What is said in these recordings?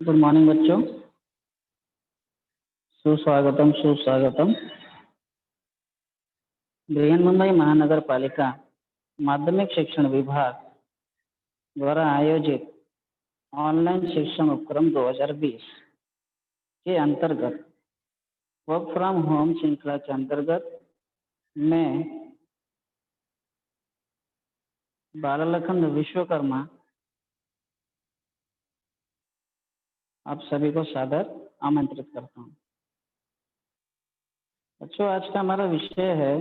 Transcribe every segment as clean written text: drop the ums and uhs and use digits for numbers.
Good morning बच्चों। सुस्वागतम सुस्वागतम। बृहन्मुंबई महानगर पालिका माध्यमिक शिक्षण विभाग द्वारा आयोजित ऑनलाइन शिक्षण उपक्रम 2020 के अंतर्गत वर्क फ्रॉम होम श्रृंखला के अंतर्गत मैं बाललखन विश्वकर्मा आप सभी को सादर आमंत्रित करता हूँ। बच्चों, आज का हमारा विषय है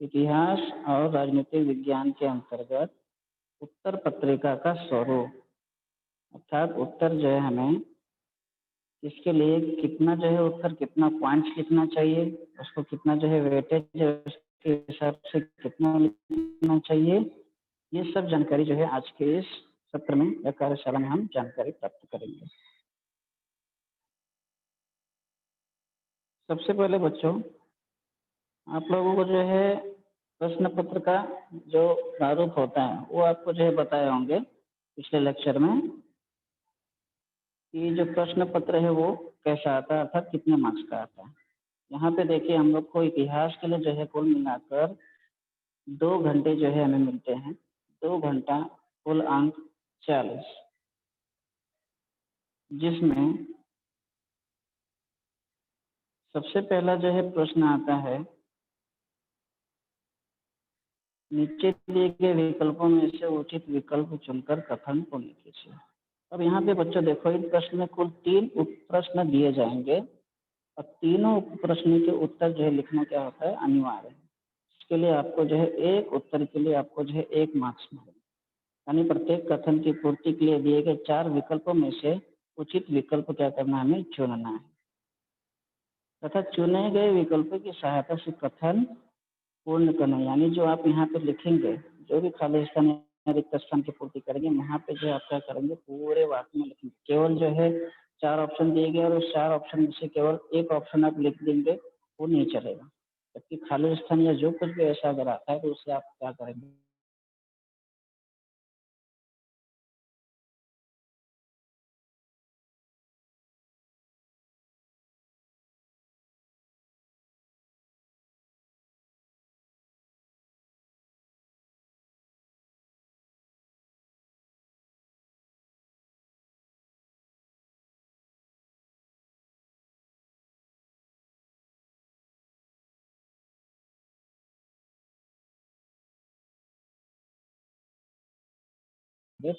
इतिहास और राजनीतिक विज्ञान के अंतर्गत उत्तर पत्रिका का स्वरूप। अर्थात उत्तर जो है हमें इसके लिए कितना जो है उत्तर कितना पॉइंट्स लिखना चाहिए, उसको कितना जो है वेटेज उसके हिसाब से कितना लिखना चाहिए, ये सब जानकारी जो है आज के इस सत्र में या कार्यशाला में हम जानकारी प्राप्त करेंगे। सबसे पहले बच्चों, आप लोगों को जो है प्रश्न पत्र का जो प्रारूप होता है वो आपको जो है बताए होंगे पिछले लेक्चर में कि जो प्रश्न पत्र है वो कैसा आता है, अर्थात कितने मार्क्स का आता है। यहाँ पे देखिए, हम लोग को इतिहास के लिए जो है कुल मिलाकर 2 घंटे जो है हमें मिलते हैं। 2 घंटा कुल अंक 40, जिसमें सबसे पहला जो है प्रश्न आता है, नीचे दिए गए विकल्पों में से उचित विकल्प चुनकर कथन को कीजिए। अब यहाँ पे बच्चों देखो, इस प्रश्न में कुल 3 उप प्रश्न दिए जाएंगे और तीनों उप प्रश्न के उत्तर जो है लिखना क्या होता है, अनिवार्य है। इसके लिए आपको जो है एक उत्तर के लिए आपको जो है 1 मार्क्स मिलेगा। यानी प्रत्येक कथन की पूर्ति के लिए दिए गए 4 विकल्पों में से उचित विकल्प क्या करना है, हमें चुनना है तथा चुने गए विकल्पों की सहायता से कथन पूर्ण करना। यानी जो आप यहाँ पे लिखेंगे, जो भी खाली स्थान या रिक्त स्थान की पूर्ति करेंगे, वहाँ पे जो आप क्या करेंगे, पूरे वाक्य में लिखेंगे। केवल जो है 4 ऑप्शन दिए गए और उस 4 ऑप्शन में से केवल एक ऑप्शन आप लिख देंगे, वो नहीं चलेगा। जबकि खाली स्थान या जो कुछ भी ऐसा अगर आता है तो उससे आप क्या करेंगे,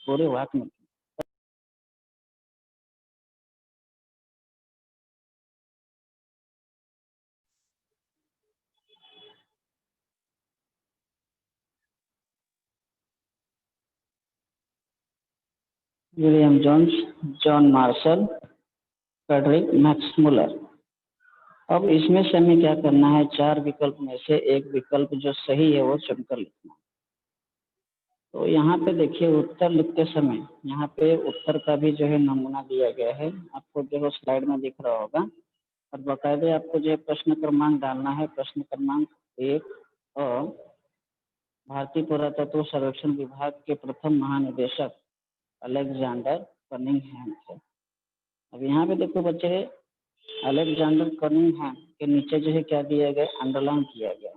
पूरे वाक्य में। William Jones, John Marshall, Frederick Max Muller. अब इसमें से हमें क्या करना है, 4 विकल्प में से एक विकल्प जो सही है वो चुनकर लिखना है। तो यहाँ पे देखिए, उत्तर लिखते समय यहाँ पे उत्तर का भी जो है नमूना दिया गया है, आपको जो स्लाइड में दिख रहा होगा। और बाकायदे आपको जो है प्रश्न क्रमांक डालना है, प्रश्न क्रमांक 1 और भारतीय पुरातत्व सर्वेक्षण विभाग के प्रथम महानिदेशक अलेक्जेंडर कनिंघम थे। अब यहाँ पे देखो बच्चे, अलेक्जेंडर कनिंघम के नीचे जो है क्या दिया गया, अंडरलाइन किया गया।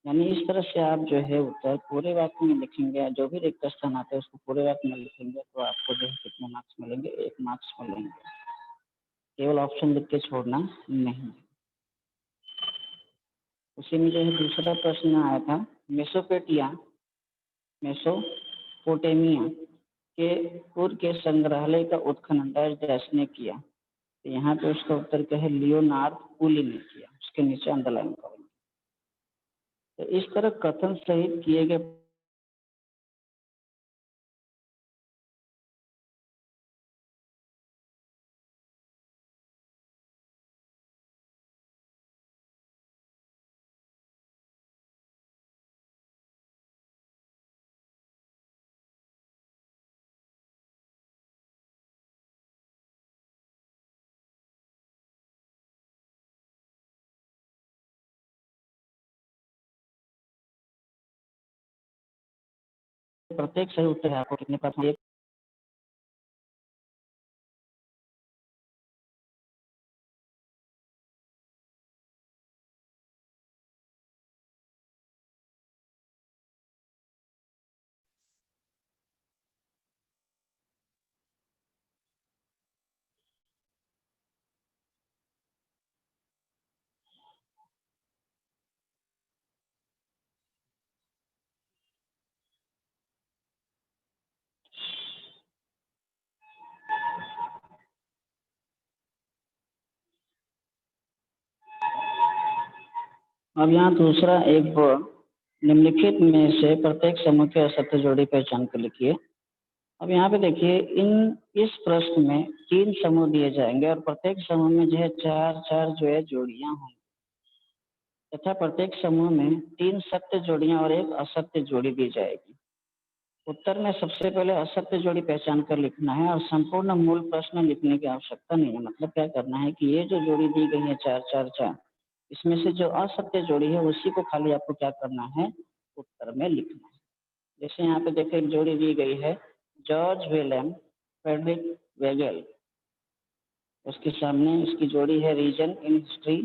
यानी इस तरह से आप जो है उत्तर पूरे वाक्य में लिखेंगे, जो भी रिक्त स्थान आता है उसको पूरे वाक्य में लिखेंगे, तो आपको जो है कितने मार्क्स मिलेंगे, 1 मार्क्स मिलेंगे। केवल ऑप्शन लिख के छोड़ना नहीं। उसी में जो है दूसरा प्रश्न आया था, मेसोपोटेमिया के पूर्व के संग्रहालय का उत्खनन डैश ने किया। तो यहाँ पे उसका उत्तर क्या है, लियोनार्ड कूली ने किया। उसके नीचे अंडरलाइन करेंगे। तो इस तरह कथन सहित किए गए प्रत्येक सही उत्तर है आपको कितने पास, अब यहाँ दूसरा एक निम्नलिखित में से प्रत्येक समूह के असत्य जोड़ी पहचान कर लिखिए। अब यहाँ पे देखिए इस प्रश्न में 3 समूह दिए जाएंगे और प्रत्येक समूह में जो है 4-4 जो है जोड़ियां होंगी तथा प्रत्येक समूह में 3 सत्य जोड़ियां और एक असत्य जोड़ी दी जाएगी। उत्तर में सबसे पहले असत्य जोड़ी पहचान कर लिखना है और संपूर्ण मूल प्रश्न लिखने की आवश्यकता नहीं है। मतलब क्या करना है कि ये जो जोड़ी दी गई है 4-4-4, इसमें से जो असत्य जोड़ी है उसी को खाली आपको क्या करना है, उत्तर में लिखना है। जैसे यहाँ पे देखिए एक जोड़ी दी गई है जॉर्ज विलियम फ्रेडरिक वेगेल, उसके सामने इसकी जोड़ी है रीजन इन हिस्ट्री।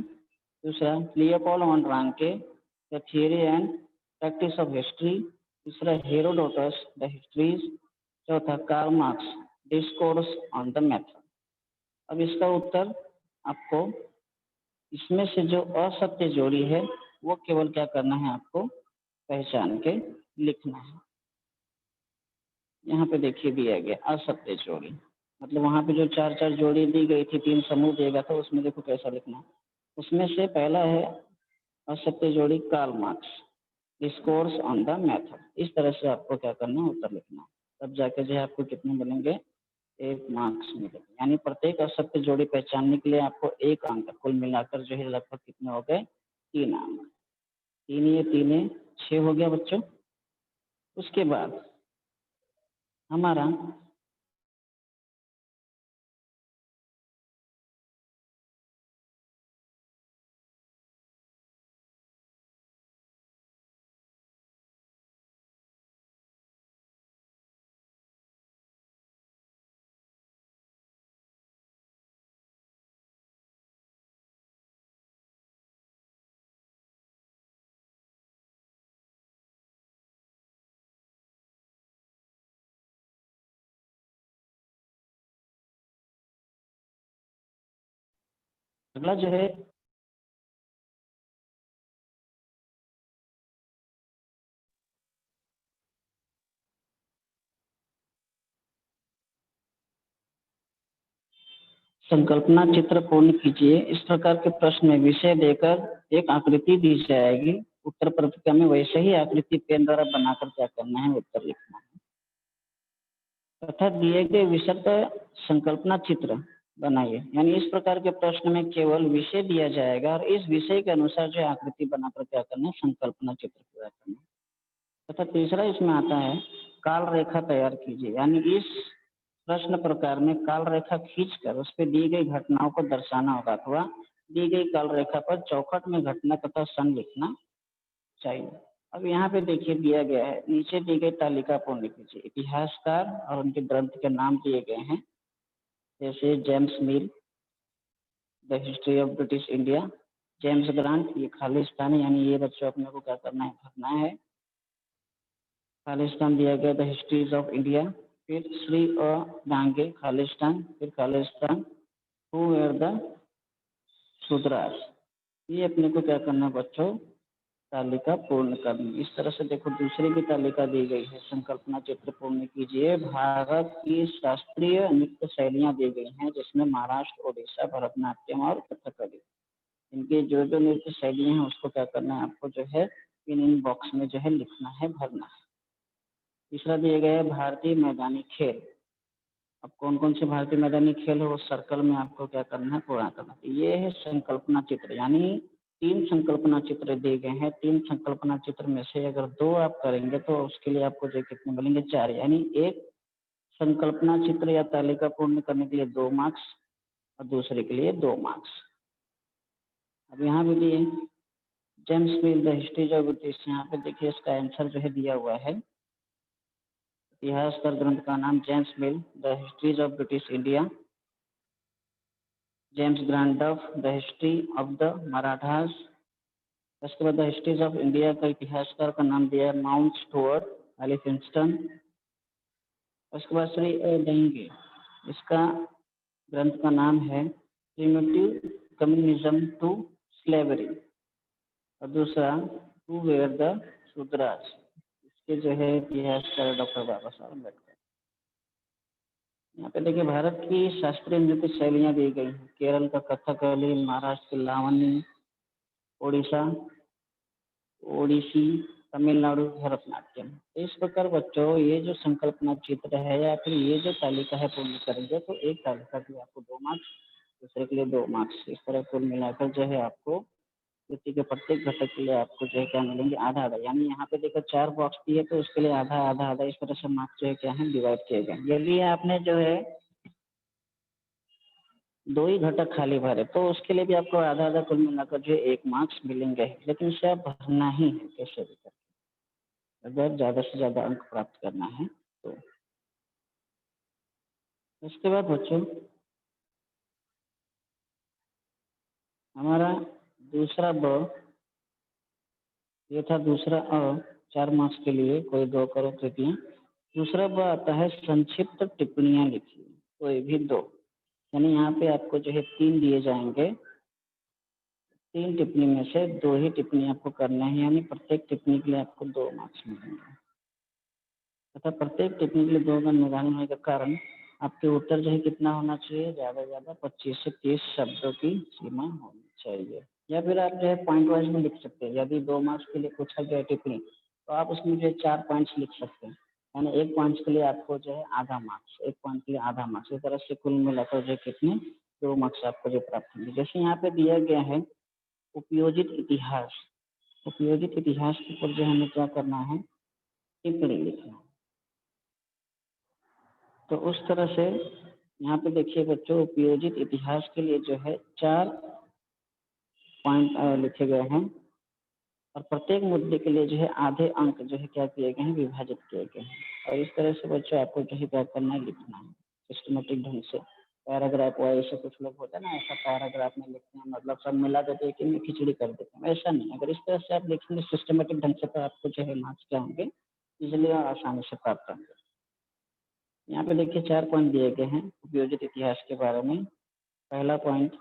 दूसरा Leopold von Ranke the theory and practice of history. तीसरा हेरोडोटस द हिस्ट्रीज। चौथा Karl Marx discourse on the method. अब इसका उत्तर आपको इसमें से जो असत्य जोड़ी है वो केवल क्या करना है, आपको पहचान के लिखना है। यहाँ पे देखिए दिया गया असत्य जोड़ी, मतलब वहाँ पे जो 4-4 जोड़ी दी गई थी, 3 समूह दिया गया था, उसमें देखो कैसा लिखना है। उसमें से पहला है असत्य जोड़ी Karl Marx discourse on the method. इस तरह से आपको क्या करना है, उत्तर लिखना है। तब जाकर जो है आपको कितने मिलेंगे, 1 मार्क्स मिलेंगे। यानी प्रत्येक असत्य जोड़ी पहचानने के लिए आपको 1 अंक, कुल मिलाकर जो है लगभग कितने हो गए, 3 अंक। 3 ये 3 6 हो गया बच्चों। उसके बाद हमारा अगला जो है संकल्पना चित्र पूर्ण कीजिए। इस प्रकार के प्रश्न में विषय देकर एक आकृति दी जाएगी। उत्तर पत्रिका में वैसे ही आकृति पेन द्वारा बनाकर क्या करना है, उत्तर लिखना है तथा दिए गए विषय पर संकल्पना चित्र बनाइए। यानी इस प्रकार के प्रश्न में केवल विषय दिया जाएगा और इस विषय के अनुसार जो आकृति बनाकर क्या करना है, संकल्पना चित्र पूरा करना है। तथा तीसरा इसमें आता है काल रेखा तैयार कीजिए। यानी इस प्रश्न प्रकार में काल रेखा खींचकर उस पर दी गई घटनाओं को दर्शाना होगा अथवा दी गई काल रेखा पर चौखट में घटना तथा सन लिखना चाहिए। अब यहाँ पे देखिए दिया गया है, नीचे दी गई तालिका पूर्ण कीजिए। इतिहासकार और उनके ग्रंथ के नाम दिए गए हैं, जैसे James Mill the history of British India. James grant ये खालिस्तान, यानी ये बच्चों अपने को क्या करना है, भरना है। खालिस्तान दिया गया द हिस्ट्रीज ऑफ इंडिया। फिर श्री डांगे खालिस्तान, फिर Khalistan who were the Shudras. ये अपने को क्या करना है बच्चों, तालिका पूर्ण करनी। इस तरह से देखो दूसरी भी तालिका दी गई है, संकल्पना चित्र पूर्ण कीजिए। भारत की शास्त्रीय नृत्य शैलियां दी गई हैं, जिसमें महाराष्ट्र, ओडिशा, भरतनाट्यम और कथकली। इनकी जो जो नृत्य शैलियां हैं उसको क्या करना है, आपको जो है इन बॉक्स में जो है लिखना है, भरना है। तीसरा दिया गया है भारतीय मैदानी खेल। अब कौन कौन से भारतीय मैदानी खेल है वो सर्कल में आपको क्या करना है, पूरा करना है। ये है संकल्पना चित्र, यानी 3 संकल्पना चित्र दिए गए हैं। 3 संकल्पना चित्र में से अगर 2 आप करेंगे तो उसके लिए आपको जो कितने मिलेंगे, 4। यानी एक संकल्पना चित्र या तालिका पूर्ण करने के लिए 2 मार्क्स और दूसरे के लिए 2 मार्क्स। अब यहाँ भी दिए James Mill the history of British. यहाँ पे देखिए इसका आंसर जो है दिया हुआ है। इतिहासकार ग्रंथ का नाम James Mill the histories of British India. James Grant Duff the history of the Marathas. उसके बाद द हिस्ट्रीज ऑफ इंडिया का इतिहासकार का नाम दिया है माउंट स्टुअर्ट एलिफिंस्टन। उसके बाद श्री डेंगे, इसका ग्रंथ का नाम है प्रिमिटिव कम्युनिज्म टू स्लेवरी। और दूसरा हु वेयर द शूद्रास, इसके जो है इतिहासकार डॉक्टर बाबा साहब अम्बेडकर। यहाँ पे देखिए भारत की शास्त्रीय नृत्य शैलियाँ दी गई हैं। केरल का कथकली, महाराष्ट्र की लावनी, ओडिशा ओडिसी, तमिलनाडु, भरतनाट्यम। इस प्रकार बच्चों ये जो संकल्पना चित्र है या फिर ये जो तालिका है पूर्ण करेंगे तो एक तालिका के लिए आपको 2 मार्क्स, दूसरे के लिए 2 मार्क्स, इस तरह कुल मिलाकर जो है आपको कृति के प्रत्येक घटक के लिए आपको जो है क्या मिलेंगे, आधा आधा। यानी यहाँ पे देखो 4 बॉक्स दिए तो उसके लिए आधा आधा आधा इस तरह से मार्क्स जो है क्या है डिवाइड किए गए। यदि आपने जो है 2 ही घटक खाली भरे तो उसके लिए भी आपको आधा आधा कुल मिलाकर जो है 1 मार्क्स मिलेंगे, लेकिन इसे आप भरना ही है कैसे भी करके, अगर ज़्यादा से ज़्यादा अंक प्राप्त करना है तो। उसके बाद बच्चों हमारा दूसरा ब, ये था दूसरा अ, 4 मार्क्स के लिए कोई 2 करो कृतियाँ। दूसरा ब आता है संक्षिप्त टिप्पणियाँ लिखिए, कोई भी 2। यानी यहाँ पे आपको जो है 3 दिए जाएंगे, 3 टिप्पणी में से 2 ही टिप्पणी आपको करना है, यानी प्रत्येक टिप्पणी के लिए आपको 2 मार्क्स मिलेंगे। तथा प्रत्येक टिप्पणी के लिए 2 का निर्धारण होने के कारण आपके उत्तर जो है कितना होना चाहिए, ज़्यादा से ज़्यादा 25 से 30 शब्दों की सीमा होनी चाहिए। या फिर आप जो है पॉइंट वाइज में लिख सकते हैं। यदि 2 मार्क्स के लिए पूछा गया टिप्पणी तो आप उसमें जो है 4 पॉइंट्स लिख सकते हैं, यानी 1 पॉइंट्स के लिए आपको जो है आधा मार्क्स, 1 पॉइंट के लिए आधा मार्क्स, इस तरह से कुल मिलाकर जो है कितने 2 मार्क्स आपको जो प्राप्त होंगे। जैसे यहाँ पे दिया गया है उपयोजित इतिहास, उपयोजित इतिहास के ऊपर जो हमें क्या करना है, टिप्पणी लिखना है। तो उस तरह से यहाँ पे देखिए बच्चों उपयोजित इतिहास के लिए जो है 4 पॉइंट लिखे गए हैं और प्रत्येक मुद्दे के लिए जो है आधे अंक जो है क्या किए गए हैं, विभाजित किए गए हैं। और इस तरह से बच्चों आपको जो है क्या करना है, लिखना है सिस्टमेटिक ढंग से। पैराग्राफ वाइज से कुछ लोग होता है ना, ऐसा पैराग्राफ में लिखते हैं, मतलब सब मिला देते हैं कि मैं खिचड़ी कर देते हैं, ऐसा नहीं। अगर इस तरह से आप लिखेंगे सिस्टमेटिक ढंग से तो आपको जो है मार्क्स क्या होंगे, इजिली और आसानी से प्राप्त होंगे। यहाँ पे देखिए 4 पॉइंट दिए गए हैं उपयोजित इतिहास के बारे में। पहला पॉइंट,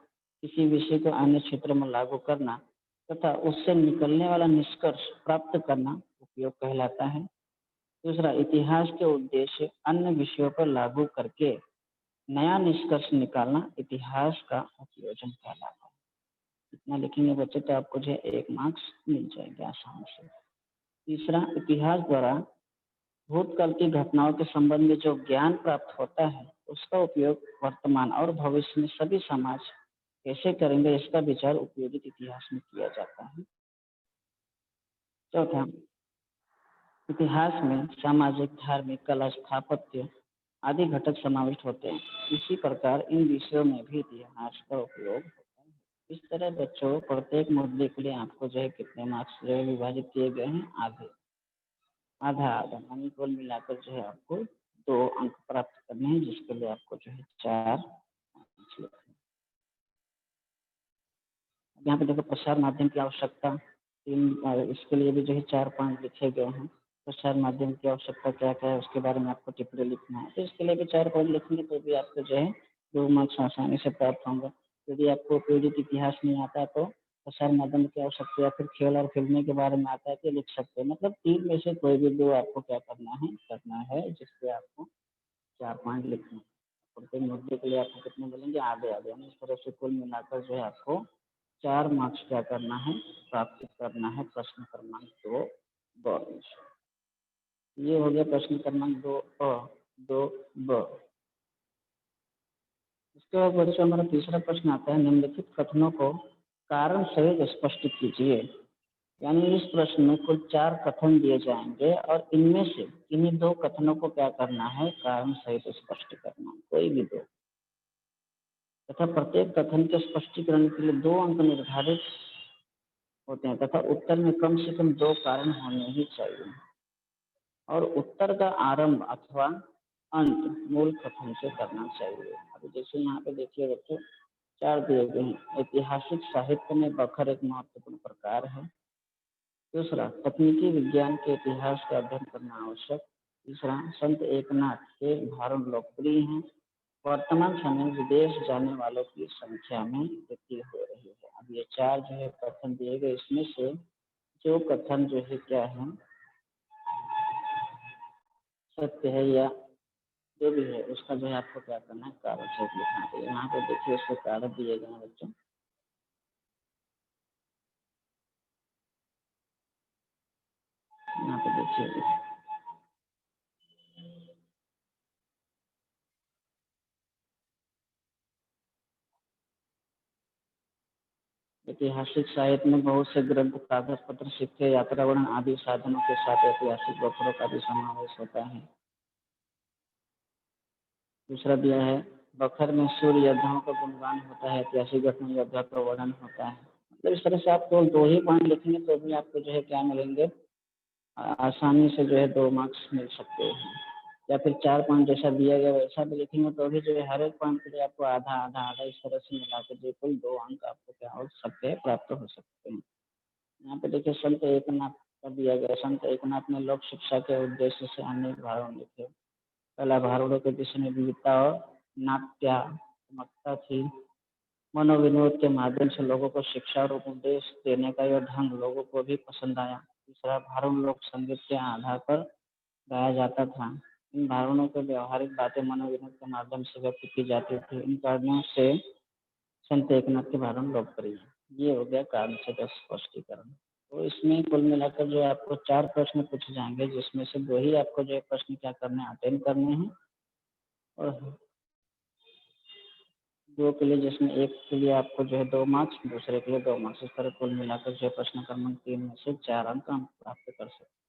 किसी विषय को अन्य क्षेत्र में लागू करना तथा उससे निकलने वाला निष्कर्ष प्राप्त करना उपयोग कहलाता है। दूसरा, इतिहास के उद्देश्य अन्य विषयों पर लागू करके नया निष्कर्ष निकालना इतिहास का उपयोजन कहलाता है। इतना लिखेंगे बच्चे तो आपको जो है 1 मार्क्स मिल जाएंगे आसानी से। तीसरा, इतिहास द्वारा भूतकाल की घटनाओं के संबंध में जो ज्ञान प्राप्त होता है उसका उपयोग वर्तमान और भविष्य में सभी समाज कैसे करेंगे इसका विचार उपयोगित इतिहास में किया जाता है। चौथा, इतिहास में सामाजिक, धार्मिक, कला, स्थापत्य आदि घटक समाविष्ट होते हैं। इसी प्रकार इन विषयों में भी इतिहास का उपयोग होता है। इस तरह बच्चों प्रत्येक मुद्दे के लिए आपको जो है कितने मार्क्स जो है विभाजित किए गए हैं, आधे आधा आधा, यानी कुल मिलाकर जो है आपको 2 अंक प्राप्त करने हैं, जिसके लिए आपको जो है 4 मार्क्स लिखने हैं। यहाँ पे देखो प्रसार माध्यम की आवश्यकता 3, इसके लिए भी जो है 4 पॉइंट लिखे गए हैं। प्रसार माध्यम की आवश्यकता क्या क्या है उसके बारे में आपको टिप्पणी लिखना है, तो इसके लिए भी 4 पॉइंट लिखेंगे तो भी आपको जो है 2 मार्क्स आसानी से प्राप्त होंगे। यदि आपको उपयोजित इतिहास नहीं आता तो प्रसार माध्यम की आवश्यकता या फिर खेल और फिल्में के बारे में आता है तो लिख सकते हैं। मतलब 3 में से कोई भी 2 आपको क्या करना है जिसपे आपको 4 पॉइंट लिखने हैं। प्रत्येक मुद्दे के लिए आपको कितने मिलेंगे, आधे आधे, यानी इस तरह से कुल मिलाकर जो है आपको 4 मार्क्स क्या करना है, प्राप्त करना है प्रश्न क्रमांक 2 ब। ये हो गया प्रश्न क्रमांक 2 अ, 2 ब। इसके बाद बच्चों हमारा तीसरा प्रश्न आता है, निम्नलिखित कथनों को कारण सहित स्पष्ट कीजिए। यानी इस प्रश्न में कुल 4 कथन दिए जाएंगे और इनमें से इन्हीं 2 कथनों को क्या करना है, कारण सहित स्पष्ट करना, कोई भी 2। तथा प्रत्येक कथन के स्पष्टीकरण के लिए 2 अंक निर्धारित होते हैं तथा उत्तर में कम से कम 2 कारण होने ही चाहिए और उत्तर का आरंभ अथवा अंत मूल कथन से करना चाहिए। अभी जैसे यहाँ पे देखिए बच्चों 4 दिए गए हैं। ऐतिहासिक साहित्य में बखर एक महत्वपूर्ण प्रकार है। दूसरा, तकनीकी विज्ञान के इतिहास का अध्ययन करना आवश्यक। तीसरा, संत एकनाथ के उदाहरण लोकप्रिय हैं। वर्तमान समय में विदेश जाने वालों की संख्या में वृद्धि हो रही है। अब ये 4 जो है कथन दिए गए, इसमें से जो कथन जो है क्या है, सत्य है या जो भी है उसका जो है आपको क्या करना है, कारण सहित लिखना चाहिए। यहाँ पे देखिए उसके कारण दिए गए हैं बच्चों। यहाँ पे देखिए ऐतिहासिक साहित्य में बहुत से ग्रंथ, कागज पत्र, सिक्के, यात्रा वर्णन आदि साधनों के साथ ऐतिहासिक वक्रों का भी समावेश होता है। दूसरा दिया है बखर में सूर्य योद्धाओं का गुणगान होता है, ऐतिहासिक घटना योद्धा का वर्णन होता है। मतलब इस तरह से आप केवल 2 ही पॉइंट लिखेंगे तो भी आपको जो है क्या मिलेंगे, आसानी से जो है 2 मार्क्स मिल सकते हैं। या फिर 4 पॉइंट जैसा दिया गया वैसा भी लिखेंगे तो भी जो है हर एक पॉइंट के लिए आपको आधा आधा आधा इस तरह से मिला के जो कुल 2 अंक आपको क्या हो सकते हैं, प्राप्त हो सकते हैं। यहाँ पे देखिए संत एकनाथ का दिया गया। संत एकनाथ ने लोक शिक्षा के उद्देश्य से अनेक भाषण लिखे। पहला भारुड़ों के विषय में विविधता और नाट्यात्मकता थी। मनोविनोद के माध्यम से लोगों को शिक्षा और उपदेश देने का यह ढंग लोगों को भी पसंद आया। तीसरा, भारुण लोक संगीत के आधार पर गाया जाता था। इन भारुणों के व्यवहारिक बातें मनोविनोद के माध्यम से व्यक्त की जाती थी। इन कारणों से संत एकनाथ के भारुण लोकप्रिय। ये हो गया कारण से स्पष्टीकरण। तो इसमें कुल मिलाकर जो है आपको 4 प्रश्न पूछे जाएंगे, जिसमें से 2 ही आपको जो है प्रश्न क्या करने हैं, अटेंड करने हैं, और 2 के लिए, जिसमें एक के लिए आपको जो है 2 मार्क्स, दूसरे के लिए 2 मार्क्स। इस तरह कुल मिलाकर जो है प्रश्न क्रमांक 3 में से 4 अंक हम प्राप्त कर सकते हैं।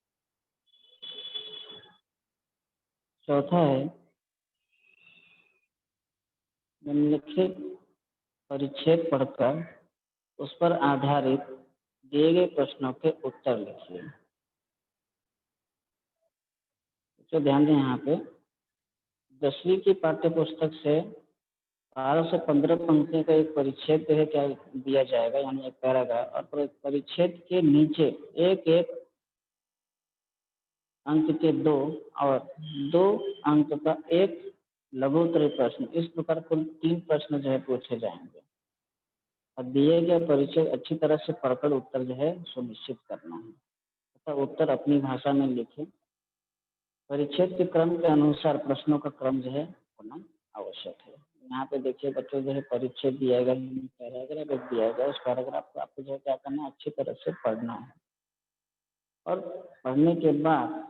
चौथा है निम्नलिखित परिच्छेद पढ़कर उस पर आधारित दिए गए प्रश्नों के उत्तर लिखिए। तो ध्यान दें, यहाँ पे 10वीं की पाठ्य पुस्तक से 12 से 15 पंक्तियों का एक परिच्छेद है क्या दिया जाएगा, यानी एक पैराग्राफ, और परिच्छेद के नीचे एक एक अंक के 2 और 2 अंक का एक लघुत्तरीय प्रश्न, इस प्रकार कुल 3 प्रश्न जो है पूछे जाएंगे। और दिए गए परिचय अच्छी तरह से पढ़कर उत्तर जो है सुनिश्चित करना है तथा उत्तर अपनी भाषा में लिखें। परिच्छेद के क्रम के अनुसार प्रश्नों का क्रम जो है होना आवश्यक है। यहाँ पे देखिए बच्चों, जो है परिच्छेद दिया गया, पैराग्राफ दिया गया, उस पैराग्राफ को आपको जो है क्या करना है, अच्छी तरह से पढ़ना है। और पढ़ने के बाद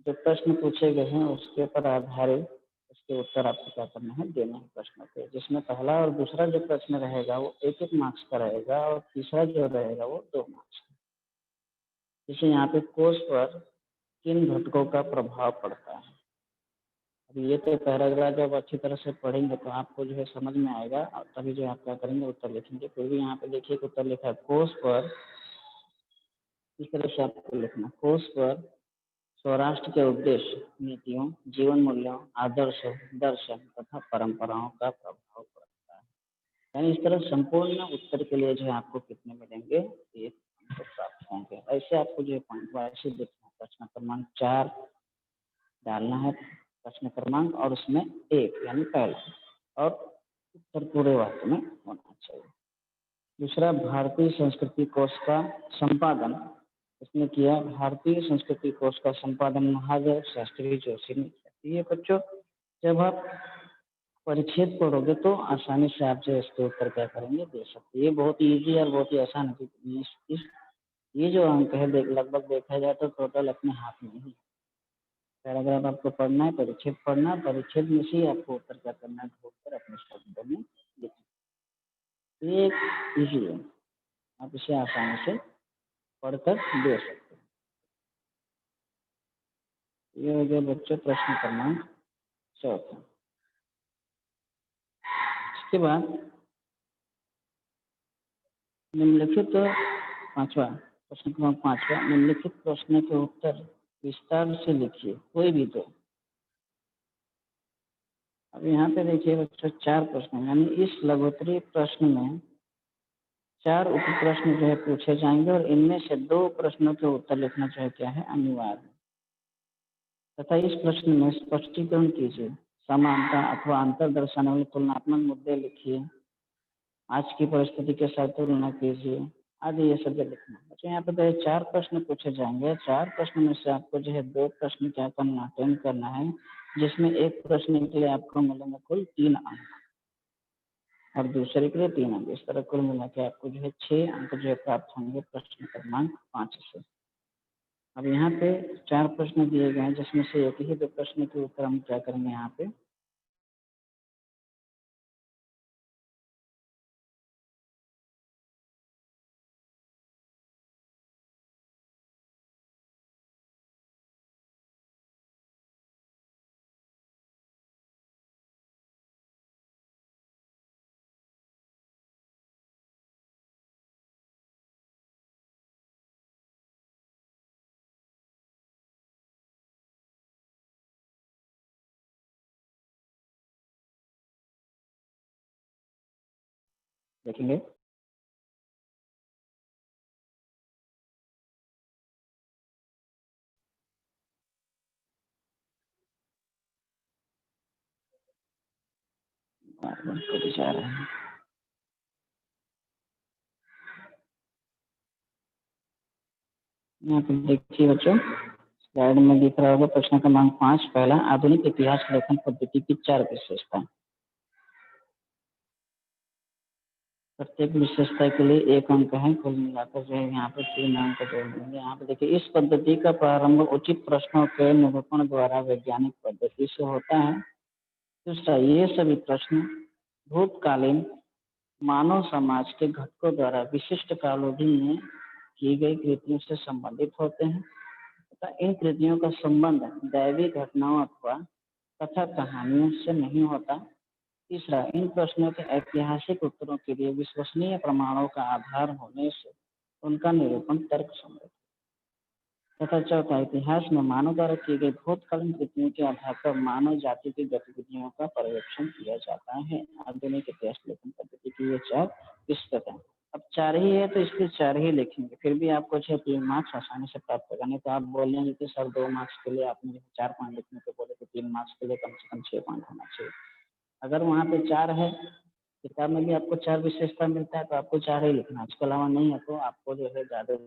जो प्रश्न पूछे गए हैं उसके ऊपर आधारित उसके उत्तर आपको क्या करना है, देना है प्रश्नों के, जिसमें पहला और दूसरा जो प्रश्न रहेगा वो 1-1 मार्क्स का रहेगा और तीसरा जो रहेगा वो 2 मार्क्स का। जैसे यहाँ पे कोष पर किन घटकों का प्रभाव पड़ता है। अब ये तो पैराग्राफ जब अच्छी तरह से पढ़ेंगे तो आपको जो है समझ में आएगा, और तभी जो आप क्या करेंगे, उत्तर लिखेंगे। फिर भी यहाँ पे देखिए उत्तर लिखा है कोष पर, इस तरह से आपको लिखना, कोष पर स्वराष्ट्र के उद्देश्य, नीतियों, जीवन मूल्यों, आदर्शों, दर्शन तथा परंपराओं का प्रभाव पड़ता है। यानी इस तरह संपूर्ण उत्तर के लिए जो है आपको कितने मिलेंगे, 1 अंक प्राप्त होंगे। ऐसे आपको जो है पॉइंट वाइज से देखना है। प्रश्न क्रमांक 4 डालना है, प्रश्न क्रमांक और उसमें 1 यानी पहला, और उत्तर पूरे वाक्य में होना चाहिए। दूसरा, भारतीय संस्कृति कोश का संपादन इसने किया। भारतीय संस्कृति कोश का संपादन महादेव शास्त्री जोशी ने किया। ये बच्चों, जब आप परिच्छेद पढ़ोगे तो आसानी से आप जो इसके उत्तर क्या करेंगे, दे सकते हैं। ये बहुत इजी और बहुत ही आसान है। ये जो अंक है लगभग देखा जाए तो टोटल अपने हाथ में ही। पैराग्राफ आपको पढ़ना है, परिच्छेद पढ़ना, परिच्छेद में से आपको उत्तर क्या करना है, ढूंढकर अपने शब्दों में लिखना। ये इजी है, आप इसे आसानी से पढ़कर दे सकते हैं। ये हो गया बच्चों प्रश्न क्रमांक 4। इसके बाद निम्नलिखित 5वां प्रश्न क्रमांक 5वां, निम्नलिखित प्रश्न के उत्तर विस्तार से लिखिए, कोई भी दो। अब यहाँ पे देखिए बच्चों 4 प्रश्न, यानी इस लघुत्तरीय प्रश्न में 4 उप प्रश्न जो है पूछे जाएंगे और इनमें से 2 प्रश्नों के उत्तर लिखना जो है क्या है, अनिवार्य तथा इस प्रश्न में स्पष्टीकरण कीजिए। समानता अथवा अंतर दर्शाने वाले तुलनात्मक मुद्दे लिखिए। आज की परिस्थिति के साथ तुलना कीजिए आदि, ये सब लिखना। अच्छा, यहाँ पे तो 4 प्रश्न पूछे जाएंगे। 4 प्रश्न में से आपको जो है 2 प्रश्न क्या करना, अटेंड करना है, जिसमें एक प्रश्न के लिए आपको मिलेंगे कुल 3 अंक और दूसरे के लिए 3 अंक। इस तरह कुल मिला के आपको जो है 6 अंक जो है प्राप्त होंगे प्रश्न क्रमांक 5 से। अब यहाँ पे 4 प्रश्न दिए गए हैं, जिसमें से एक ही 2 प्रश्न के उत्तर हम क्या करेंगे यहाँ पे देखेंगे। जा रहे हैं। यहाँ पे देखिए बच्चों, स्लाइड में दिख रहा होगा प्रश्न क्रमांक 5, पहला आधुनिक इतिहास लेखन पद्धति की 4 विशेषताएं। प्रत्येक विशेषता के लिए 1 अंक है, कुल मिलाकर जो है यहाँ पे 3 अंक जोड़ देंगे। यहाँ पे देखिए, इस पद्धति का प्रारंभ उचित प्रश्नों के निरूपण द्वारा वैज्ञानिक पद्धति से होता है। दूसरा, ये सभी प्रश्न भूतकालीन मानव समाज के घटकों द्वारा विशिष्ट कालावधि में की गई कृतियों से संबंधित होते हैं तथा इन कृतियों का संबंध दैवीय घटनाओं अथवा कथा कहानियों से नहीं होता। तीसरा, इन प्रश्नों के ऐतिहासिक उत्तरों के लिए विश्वसनीय प्रमाणों का आधार होने से उनका निरूपण तर्कसंगत तथा चौथा, इतिहास में मानव द्वारा की गई भूतकालीन कृतियों के आधार पर मानव जाति की गतिविधियों का पर्यवेक्षण किया जाता है। आधुनिक इतिहास लेखन पद्धति की ये 4 विशेषताएं हैं। अब 4 ही है तो इसके 4 ही लिखेंगे, फिर भी आपको 3 मार्क्स आसानी से प्राप्त होगा। नहीं तो आप बोलेंगे कि सर 2 मार्क्स के लिए आपने 4 पॉइंट लिखने को बोले, तो 3 मार्क्स के लिए कम से कम 6 पॉइंट होना चाहिए। अगर वहाँ पे 4 है, किताब में भी आपको 4 विशेषता मिलता है, तो आपको 4 ही लिखना है। इसके अलावा नहीं है तो आपको जो है ज़्यादा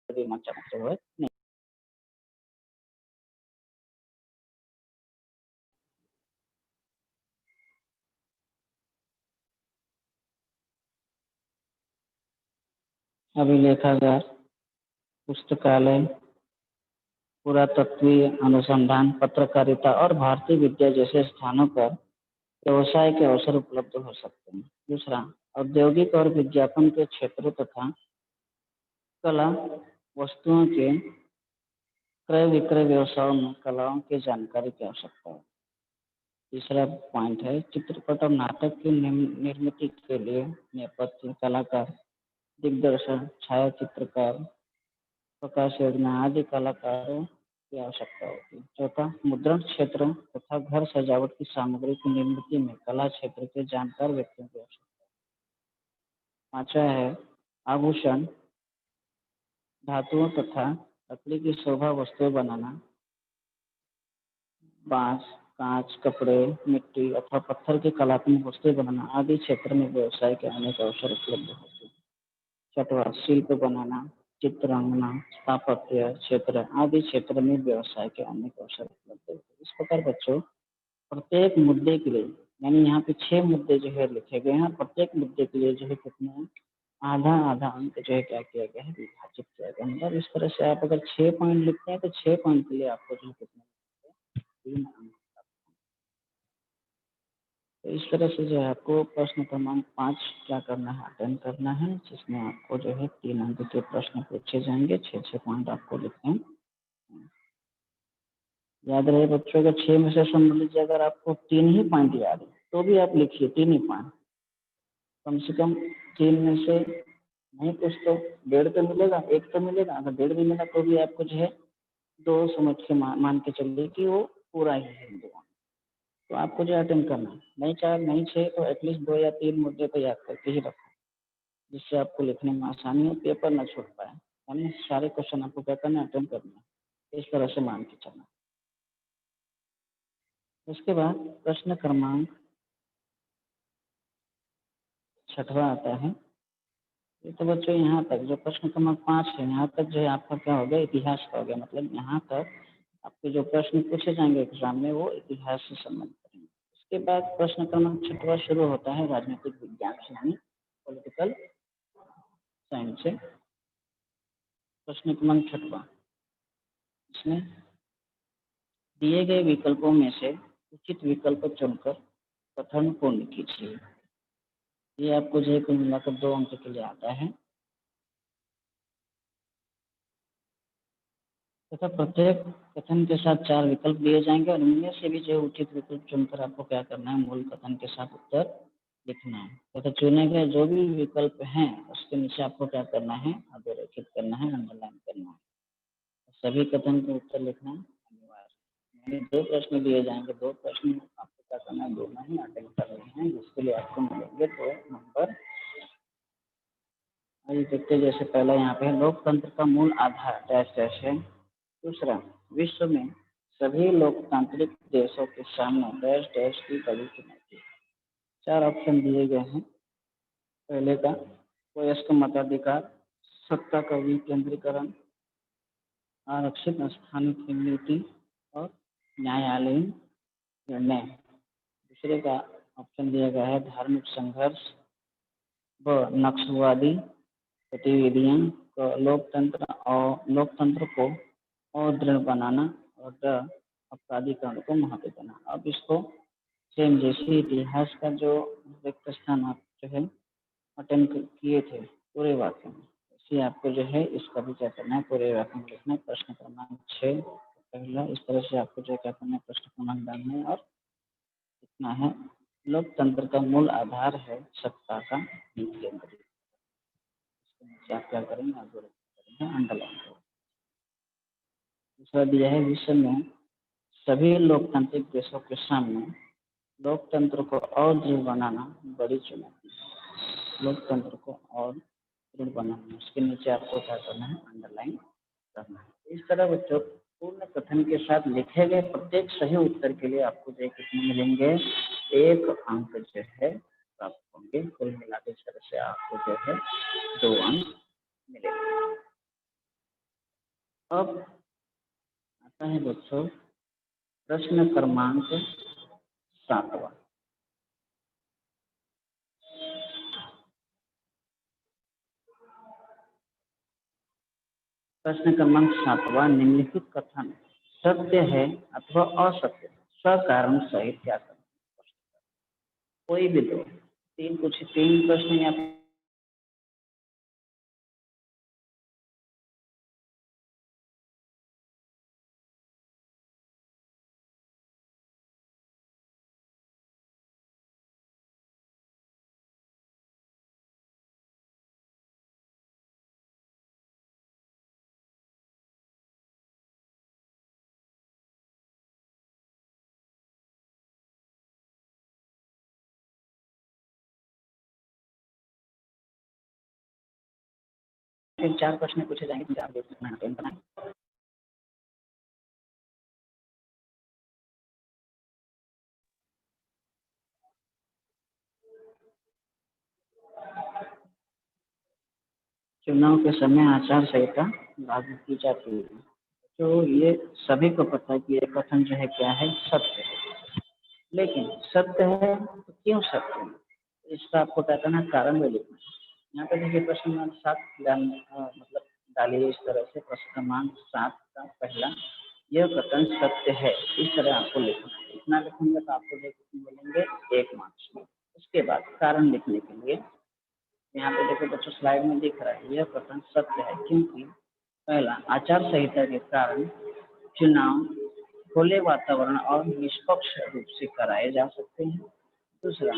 मत चाहिए। अभिलेखागार, पुस्तकालय, पुरातत्वीय अनुसंधान, पत्रकारिता और भारतीय विद्या जैसे स्थानों पर व्यवसाय के अवसर उपलब्ध हो सकते हैं। दूसरा, औद्योगिक और विज्ञापन के क्षेत्रों तथा कला वस्तुओं के क्रय विक्रय व्यवसायों में कलाओं की जानकारी की आवश्यकता है। तीसरा पॉइंट है, चित्रपट और नाटक की निर्मित के लिए नेपथ्य कलाकार, दिग्दर्शन, छायाचित्रकार, प्रकाश योजना आदि कलाकारों की आवश्यकता होती है। चौथा, मुद्रण क्षेत्र तथा घर सजावट की सामग्री की निर्मित में कला क्षेत्र के जानकार व्यक्तियों की आवश्यकता। पांचवा है, आभूषण, धातुओं तथा लकड़ी की शोभा वस्तुएं बनाना, बांस, कांच, कपड़े, मिट्टी अथवा पत्थर की कलात्मक वस्तुएं बनाना आदि क्षेत्र में व्यवसाय के अनेक अवसर उपलब्ध होते हैं। छठवा, शिल्प बनाना, चित्ररंगना, स्थापत्य क्षेत्र आदि क्षेत्र में व्यवसाय के अनेक अवसर उपलब्ध होते हैं। इस प्रकार बच्चों, प्रत्येक मुद्दे के लिए, यानी यहाँ पे 6 मुद्दे जो है लिखे गए हैं, प्रत्येक मुद्दे के लिए जो है कितने आधा आधा अंक जो है क्या किया गया है, विभाजित किया गया है। मतलब इस तरह से आप अगर 6 पॉइंट लिखते हैं तो 6 पॉइंट के लिए आपको जो है कितने 3 अंक। तो इस तरह से जो है आपको प्रश्न क्रमांक 5 क्या करना है, अटेंड करना है, जिसमें आपको जो है 3 अंक के प्रश्न पूछे जाएंगे। 6 पॉइंट आपको लिखने हैं। याद रहे बच्चों, अगर 6 में से संबंधित अगर आपको 3 ही पॉइंट याद है तो भी आप लिखिए 3 ही पॉइंट। कम से कम 3 में से नहीं कुछ तो 1.5 तो मिलेगा, 1 तो मिलेगा। अगर 1.5 भी मिला तो भी आपको जो है 2 समझ के मान के चलिए कि वो पूरा ही है 2। तो आपको जो अटेंड करना है, नहीं 4 नहीं 6 तो एटलीस्ट 2 या 3 मुद्दे तो याद करके ही रखो, जिससे आपको लिखने में आसानी हो, पेपर ना छूट पाए। यानी सारे क्वेश्चन आपको क्या करना है, अटेम्प्ट करना है, इस तरह से मान के चलना। उसके बाद प्रश्न क्रमांक 6वां आता है। ये तो बच्चों यहाँ तक जो प्रश्न क्रमांक 5 है, यहाँ तक जो है आपका क्या हो गया, इतिहास का हो गया। मतलब यहाँ तक आपके जो प्रश्न पूछे जाएंगे एग्जाम में वो इतिहास से संबंधित करेंगे। उसके बाद प्रश्न क्रमांक 6वां शुरू होता है राजनीतिक विज्ञान से, यानी पॉलिटिकल साइंस से। प्रश्न क्रमांक 6वां, इसमें दिए गए विकल्पों में से उचित विकल्प चुनकर कथन पूर्ण कीजिए। ये आपको जो है कुल मिलाकर 2 अंक के लिए आता है तथा प्रत्येक कथन के साथ 4 विकल्प दिए जाएंगे और इनमें से भी जो उचित विकल्प चुनकर आपको क्या करना है, मूल कथन के साथ उत्तर लिखना है तथा चुने गए जो भी विकल्प हैं उसके नीचे आपको क्या करना है, अधोरेखित करना है, अंडरलाइन करना है। सभी कथन का उत्तर लिखना अनिवार्य। यानी 2 प्रश्न दिए जाएंगे, 2 प्रश्न आपको क्या करना है, दोनों ही अटेम्प्ट करने हैं, जिसके लिए आपको मिलेंगे 2 नंबर। आइए देखते हैं। जैसे पहला यहाँ पे लोकतंत्र का मूल आधार डैश डैश है। दूसरा, विश्व में सभी लोकतांत्रिक देशों के सामने डैश डैश की बड़ी चुनौती। 4 ऑप्शन दिए गए हैं। पहले का वयस्क मताधिकार, सत्ता का विकेंद्रीकरण, आरक्षित स्थानीय नीति और न्यायालयीन निर्णय। दूसरे का ऑप्शन दिया गया है धार्मिक संघर्ष व नक्सलवादी गतिविधियां, लोकतंत्र को और दृढ़ बनाना और आपराधिकरण को महत्व देना। अब इसको सेम जैसे इतिहास का जो रिक्त स्थान आप जो है अटेम्प्ट किए थे पूरे वाक्य में, इसी आपको जो है इसका भी क्या करना है, पूरे वाक्य में लिखना है। प्रश्न क्रमांक 6 पहला, इस तरह से आपको जो क्या करना है, प्रश्न क्रमांक डालना है और लिखना है लोकतंत्र का मूल आधार है सत्ता का विकेंद्रीकरण। आप क्या करेंगे, अंडरलाइन करेंगे। दूसरा दिया है विश्व में सभी लोकतांत्रिक देशों के सामने लोकतंत्र को और दृढ़ बनाना बड़ी चुनौती है। लोकतंत्र को और दृढ़ बनाना, उसके नीचे आपको क्या करना है, अंडरलाइन करना है। इस तरह बच्चों पूर्ण कथन के साथ लिखे गए प्रत्येक सही उत्तर के लिए आपको जो कितने मिलेंगे, 1 अंक जो है प्राप्त होंगे। कुल मिलाकर इस तरह से आपको जो है 2 अंक मिलेंगे। अब आता है बच्चों प्रश्न क्रमांक 7वां। प्रश्न क्रमांक 7वां, निम्नलिखित कथन सत्य है अथवा असत्य सकारण सहित क्या करना। कोई भी 2 3 कुछ 3 प्रश्न या फिर 4 प्रश्न पूछे जाएंगे, 4 देखना है। चुनाव के समय आचार संहिता लागू की जाती है। तो ये सभी को पता है कि ये कथन जो है क्या है, सत्य है। लेकिन सत्य है तो क्यों सत्य है, इसका आपको क्या करना है, कारण भी लिखना है। यहाँ पे देखिए प्रश्न क्रमांक 7 मतलब डालिए इस तरह से। प्रश्न क्रमांक 7 का पहला, यह कथन सत्य है, इस तरह आपको लिखना है। इतना लिखेंगे तो आपको जो कितने मिलेंगे, 1 मार्क्स में। उसके बाद कारण लिखने के लिए यहाँ पे देखो बच्चों स्लाइड में दिख रहा है, यह कथन सत्य है क्योंकि पहला, आचार संहिता के कारण चुनाव खुले वातावरण और निष्पक्ष रूप से कराए जा सकते हैं। दूसरा,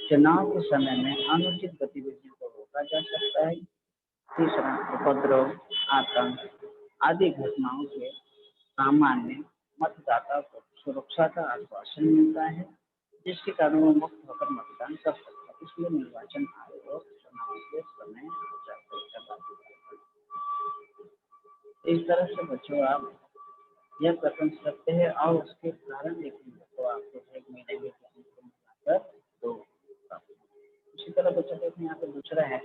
चुनाव के समय में अनुचित गतिविधियों को रोका जा सकता है। तीसरा, उपद्रव, आतंक आदि घटनाओं से सामान्य मतदाता को सुरक्षा का आश्वासन मिलता है, जिसके कारण वो मुक्त होकर मतदान कर सकता है। इसलिए निर्वाचन आयोग चुनाव के समय आचार संहिता लागू करता है। इस तरह से बच्चों आप यह प्रश्न सकते हैं और उसके कारण लिखेंगे तो आपको एक मिलेंगे मिलाकर दो। उसी तरह बच्चों देखिए यहाँ पे दूसरा है,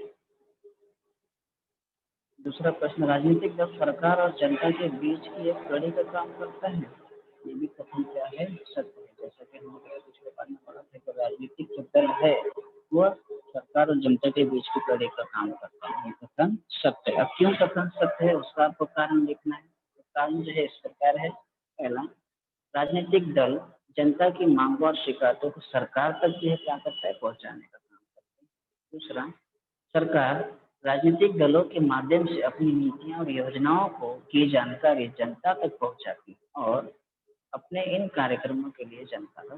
दूसरा प्रश्न, राजनीतिक दल सरकार और जनता के बीच की एक कड़ी का काम करता है। ये भी कथन क्या है, सत्य है। जैसा कि हम पिछले पाठ में पढ़ा था कि राजनीतिक जो दल है वह सरकार और जनता के बीच की कड़ी का काम करता है। ये कथन सत्य है। अब क्यों कथन सत्य है उसका आपको कारण लिखना है। तो कारण जो है इस प्रकार है, पहला, राजनीतिक दल जनता की मांगों और शिकायतों को सरकार तक जो है क्या करता है, पहुंचाने का काम करता है। दूसरा, सरकार राजनीतिक दलों के माध्यम से अपनी नीतियां और योजनाओं को की जानकारी जनता तक पहुंचाती है और अपने इन कार्यक्रमों के लिए जनता का।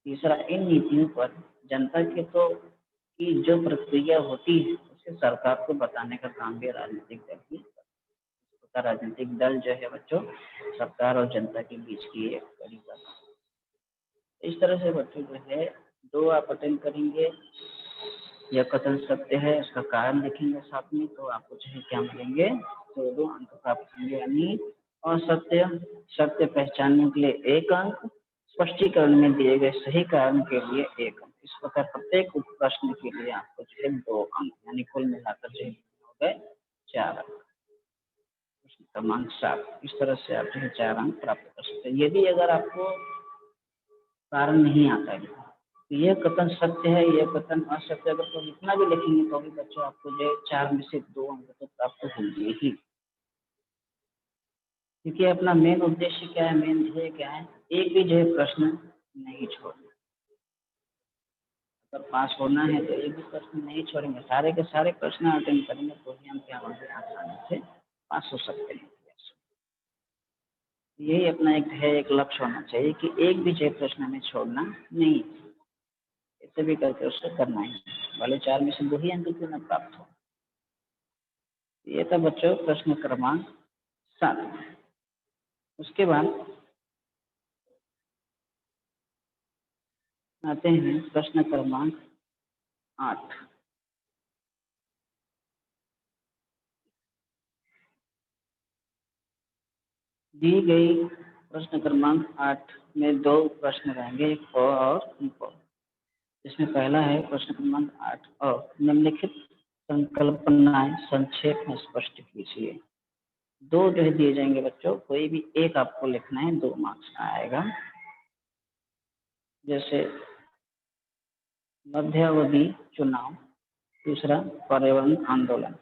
तीसरा, इन नीतियों पर जनता के तो की जो प्रक्रिया होती है उसे सरकार को बताने का काम भी राजनीतिक दल की। राजनीतिक दल जो है बच्चों सरकार और जनता के बीच की एक कड़ी का काम। इस तरह से बच्चों जो है दो आप अटेंड करेंगे, यह कथन सत्य है, इसका कारण लिखेंगे साथ में, तो आपको जो है क्या मिलेंगे, तो 2 अंक प्राप्त होंगे। यानी असत्य सत्य पहचानने के लिए 1 अंक, स्पष्टीकरण में दिए गए सही कारण के लिए 1 अंक। इस प्रकार प्रत्येक प्रश्न के लिए आपको जो है 2 अंक, यानी कुल मिलाकर जो हो गए 4 अंक। प्रश्न क्रमांक 7, इस तरह से आप जो है 4 अंक प्राप्त कर सकते हैं। यदि अगर आपको कारण नहीं आता है तो यह कथन सत्य है, यह कथन असत्य, अगर तो इतना भी लिखेंगे तो भी बच्चों आपको जो 4 में से 2 अंक तो प्राप्त होंगे ही। क्योंकि अपना मेन उद्देश्य क्या है, मेन ध्येय क्या है, एक भी जो है प्रश्न नहीं छोड़ना। अगर पास होना है तो एक भी प्रश्न नहीं छोड़ेंगे, सारे के सारे प्रश्न अटेंड करेंगे तो ही हम क्या होंगे, आसानी से पास हो सकते हैं। यही अपना एक ध्येय, एक लक्ष्य होना चाहिए कि एक भी जो प्रश्न हमें छोड़ना नहीं, ऐसे भी करके उसको करना ही, भले 4 में से 2 ही अंक क्यों न प्राप्त हो। ये था बच्चों प्रश्न क्रमांक 7। उसके बाद आते हैं प्रश्न क्रमांक 8। दी गई प्रश्न क्रमांक 8 में 2 प्रश्न रहेंगे, एक और एक। इसमें पहला है प्रश्न क्रमांक 8, और निम्नलिखित संकल्पनाएं संक्षेप में स्पष्ट कीजिए। 2 जो है दिए जाएंगे बच्चों, कोई भी एक आपको लिखना है, 2 मार्क्स का आएगा। जैसे मध्यावधि चुनाव, दूसरा पर्यावरण आंदोलन।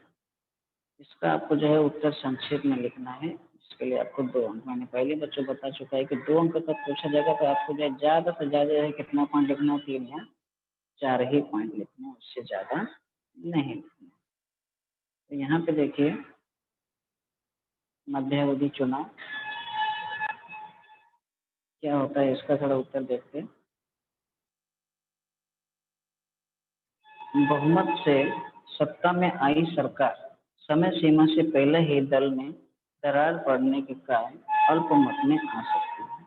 इसका आपको जो है उत्तर संक्षेप में लिखना है। इसके लिए आपको 2 अंक, मैंने पहले बच्चों बता चुका है कि 2 अंक तक पूछा जाएगा तो आपको जो है ज़्यादा से ज़्यादा है कितना पॉइंट लिखना है, 3 या 4 ही पॉइंट लिखना है, उससे ज़्यादा नहीं लिखना। तो यहाँ पे देखिए मध्यावधि चुनाव क्या होता है, इसका थोड़ा उत्तर देखते हैं। बहुमत से सत्ता में आई सरकार समय सीमा से पहले ही दल में दरार पड़ने के कारण अल्पमत में आ सकती है।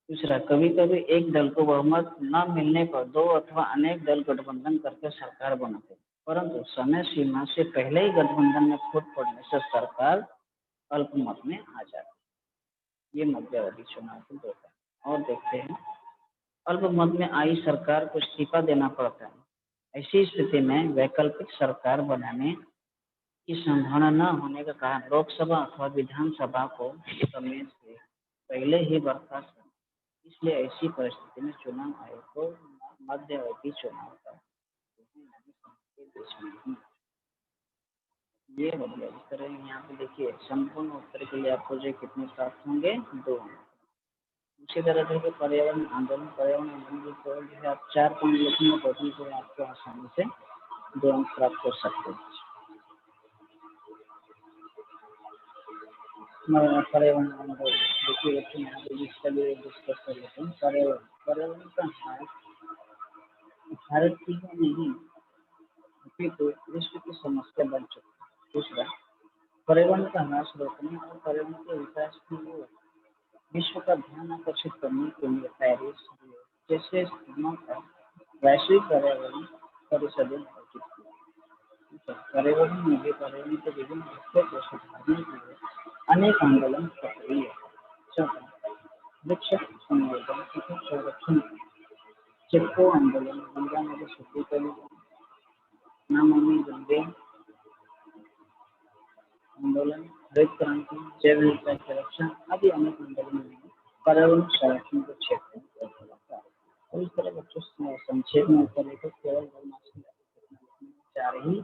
दूसरा, कभी कभी एक दल को बहुमत न मिलने पर 2 अथवा अनेक दल गठबंधन करके सरकार बनाते हैं, परंतु समय सीमा से पहले ही गठबंधन में फूट पड़ने से सरकार अल्पमत में आ जाती है। ये मध्यावधि चुनाव को होता है। और देखते हैं, अल्पमत में आई सरकार को इस्तीफा देना पड़ता है। ऐसी स्थिति में वैकल्पिक सरकार बनाने की संभावना न होने के कारण लोकसभा अथवा विधानसभा को समय से पहले ही बर्खास्त करना। इसलिए ऐसी परिस्थिति में चुनाव आयोग को मध्यावधि चुनाव का ये बदला। इस तरह यहाँ पे देखिए संपूर्ण उत्तर के लिए आपको जो कितने प्राप्त होंगे, 2 अंक। उसी तरह देखिए पर्यावरण आंदोलन, पर्यावरण आंदोलन को जो है आप 4 पॉइंट लिखेंगे तो भी जो आपको आसानी से 2 अंक प्राप्त कर सकते हैं। पर्यावरण आंदोलन देखिए बच्चों यहाँ पे जिसका लिए डिस्कस कर लेते हैं। पर्यावरण का हार भारत की है नहीं, तो विश्व की समस्या बन चुकी है। दूसरा, पर्यावरण का ह्रास रोकने और पर्यावरण के विकास की ओर विश्व का ध्यान आकर्षित करने के लिए पेरिस जैसे स्थानों पर वैश्विक पर्यावरण परिषदें आयोजित की। पर्यावरण में भी पर्यावरण के विभिन्न हिस्सों को सुधारने के लिए अनेक आंदोलन सक्रिय है। वृक्ष संवर्धन तथा संरक्षण, चिपको आंदोलन, गंगा नदी शुद्धिकरण, नमामि गंगे आंदोलन, हरित क्रांति, जैव विविधता संरक्षण आदि अनेक आंदोलन में पर्यावरण संरक्षण के क्षेत्र में करता है। तो इस तरह बच्चों संक्षेप में उत्तर लिखो। केवल 2 मार्क्स के 4 ही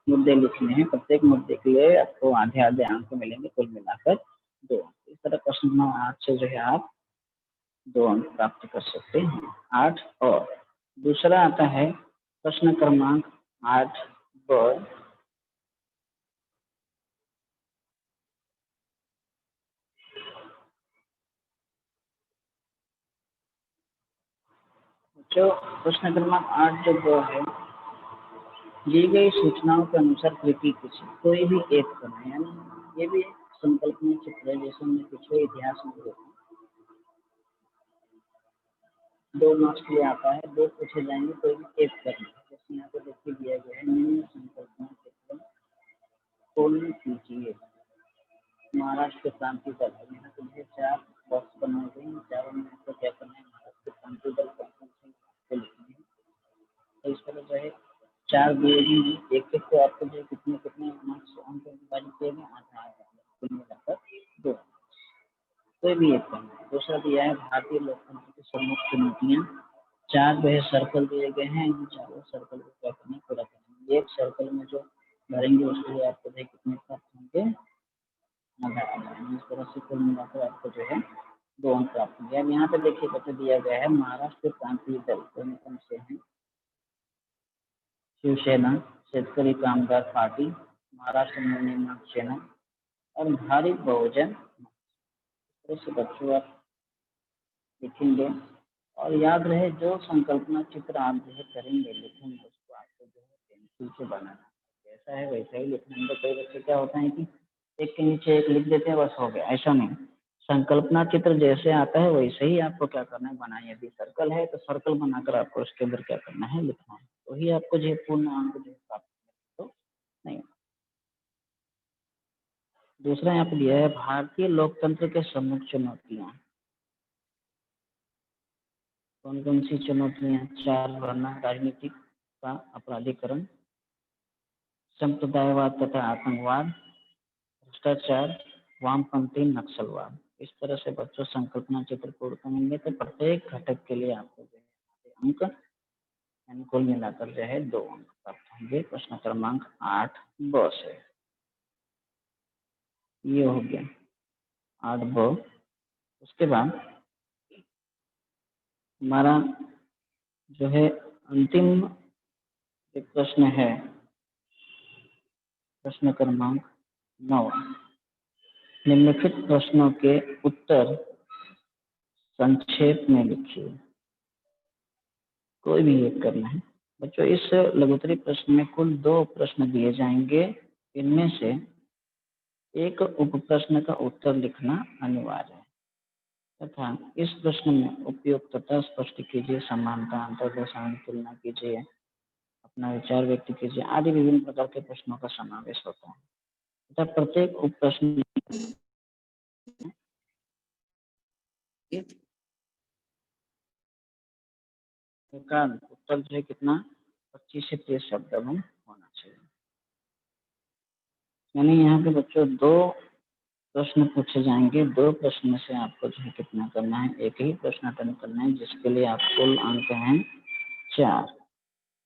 मुद्दे लिखने हैं। प्रत्येक मुद्दे के लिए आपको आधे आधे अंक मिलेंगे, कुल मिलाकर 2 अंक। इस तरह प्रश्न नंबर 8 से जो है आप 2 अंक प्राप्त कर सकते हैं। 8 और दूसरा आता है प्रश्न क्रमांक 8 ब। जो प्रश्न क्रमांक 8 जो ब है, दी गई सूचनाओं के अनुसार कृति कुछ कोई भी एक करना, यानी ये भी संकल्पना चित्र है। जैसे हमने पिछले इतिहास में देखा 2 मार्क्स के लिए आता है, 2 पूछे जाएंगे, कोई भी एक करना। जैसे यहाँ पे देखिए दिया गया है, निम्न संकल्पना चित्र पूर्ण कीजिए। महाराष्ट्र क्रांति दल, यहाँ पे मुझे 4 बॉक्स बनाए गए हैं। चारों में आपको क्या करना है, महाराष्ट्र क्रांति दल को लिखना है। तो इस तरह जो है 4 दिए हैं, एक को आपको जो कितने कितने मार्क्स अंक विभाजित किए गए, आधा आधा, कुल मिलाकर 2। कोई भी एक करना है। दूसरा दिया है भारतीय लोकतंत्र की प्रमुख चुनौतियां। 4 जो है सर्कल दिए गए हैं, इन चारों सर्कल को क्या करना है, पूरा करना है। एक सर्कल में जो भरेंगे उसके लिए आपको जो कितने प्राप्त होंगे, आधा आधा। इस तरह से कुल मिलाकर आपको जो है 2 अंक प्राप्त होंगे। अब यहाँ पे देखिए बच्चे दिया गया है महाराष्ट्र क्रांति दल कौन से हैं, शिवसेना, शेतकरी कामगार पार्टी, महाराष्ट्र नवनिर्माण सेना और भारित बहुजन। से बच्चों आप लिखेंगे और याद रहे जो संकल्पना चित्र आप जो है करेंगे, लिखेंगे, उसको आपको जो है पेंसिल से बनाना, जैसा है वैसा ही लिखना है। तो कई बच्चे क्या होता है कि एक के नीचे एक लिख देते हैं, बस हो गया, ऐसा नहीं। संकल्पना चित्र जैसे आता है वैसे ही आपको क्या करना है, बनाए। यदि सर्कल है तो सर्कल बनाकर आपको उसके अंदर क्या करना है, लिखना है। वही आपको जो पूर्ण अंक जो प्राप्त तो नहीं। दूसरा यहाँ पे दिया है भारतीय लोकतंत्र के प्रमुख चुनौतियां। कौन कौन सी चुनौतियां, 4 वरना राजनीतिक का अपराधीकरण, संप्रदायवाद तथा आतंकवाद, भ्रष्टाचार, वामपंथी नक्सलवाद। इस तरह से बच्चों संकल्पना चित्र पूर्ण करेंगे तो प्रत्येक घटक के लिए आपको जो है अंक, यानी कुल मिलाकर जो है 2 अंक प्राप्त होंगे। प्रश्न क्रमांक 8 ब से ये हो गया 8 ब। उसके बाद हमारा जो है अंतिम एक प्रश्न है, प्रश्न क्रमांक 9। निम्नलिखित प्रश्नों के उत्तर संक्षेप में लिखिए। कोई भी एक करना है बच्चों। इस लघुत्तरी प्रश्न में कुल 2 प्रश्न दिए जाएंगे, इनमें से एक उप प्रश्न का उत्तर लिखना अनिवार्य है तथा इस प्रश्न में उपयुक्तता स्पष्ट कीजिए, समानता, अंतर्दर्शान, तुलना कीजिए, अपना विचार व्यक्त कीजिए आदि विभिन्न प्रकार के प्रश्नों का समावेश होता है तथा प्रत्येक उप प्रश्न का उत्तर जो है कितना 25 से 30 शब्द में होना चाहिए। यानी यहाँ पे बच्चों 2 प्रश्न पूछे जाएंगे, 2 प्रश्न से आपको जो है कितना करना है, एक ही प्रश्न अटेंड करना है, जिसके लिए आप कुल अंक हैं 4।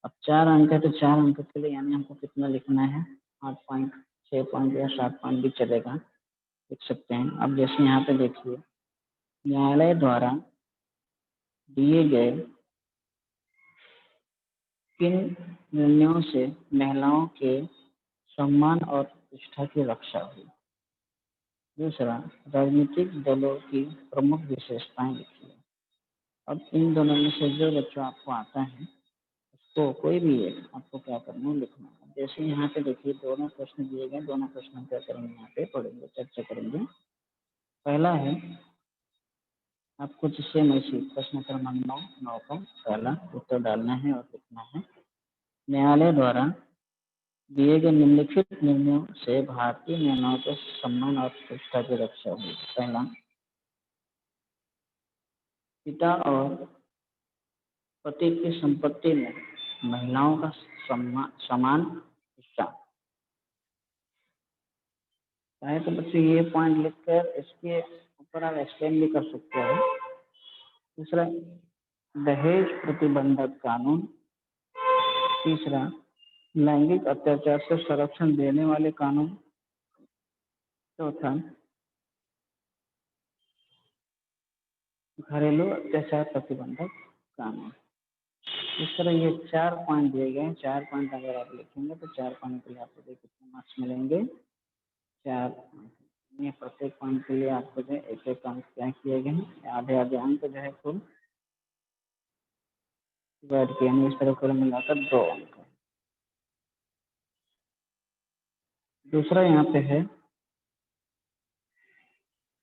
अब 4 अंक है तो 4 अंक के लिए यानी हमको कितना लिखना है, 8 पॉइंट, 6 पॉइंट या 7 पॉइंट भी चलेगा, लिख सकते हैं। अब जैसे यहाँ पे देखिए न्यायालय द्वारा दिए गए किन निर्णयों से महिलाओं के सम्मान और प्रतिष्ठा की रक्षा हुई। दूसरा, राजनीतिक दलों की प्रमुख विशेषताएं लिखिए। अब इन दोनों में से जो बच्चों आपको आता है उसको कोई भी एक आपको क्या करना है, लिखना है। जैसे यहाँ पे देखिए दोनों प्रश्न दिए गए, दोनों प्रश्न क्या करेंगे, यहाँ पे पढ़ेंगे, चर्चा करेंगे। पहला है आपको जिससे मैसी प्रश्न क्रमांक 9 का पहला उत्तर डालना है और लिखना है। न्यायालय द्वारा दिए गए निम्नलिखित निर्णयों से भारतीय नियमों के सम्मान और प्रतिष्ठा की रक्षा हुई। पहला, पिता और पति की संपत्ति में महिलाओं का समान हिस्सा। चाहे तो बच्चे ये पॉइंट लिखकर इसके ऊपर आप एक्सप्लेन भी कर सकते हैं। दूसरा, दहेज प्रतिबंधक कानून। तीसरा, लैंगिक अत्याचार से संरक्षण देने वाले कानून। चौथा, घरेलू अत्याचार प्रतिबंधक कानून। इस तरह ये 4 पॉइंट दिए गए हैं। 4 पॉइंट अगर आप लिखेंगे तो 4 पॉइंट के लिए आपको कितने मार्क्स मिलेंगे? 4। ये प्रत्येक पॉइंट के लिए आपको जो एक एक अंक क्या किए गए हैं, आधे आधे अंक जो है कुल डिवाइड किए, इस तरह कुल मिलाकर 2 अंक। दूसरा यहाँ पे है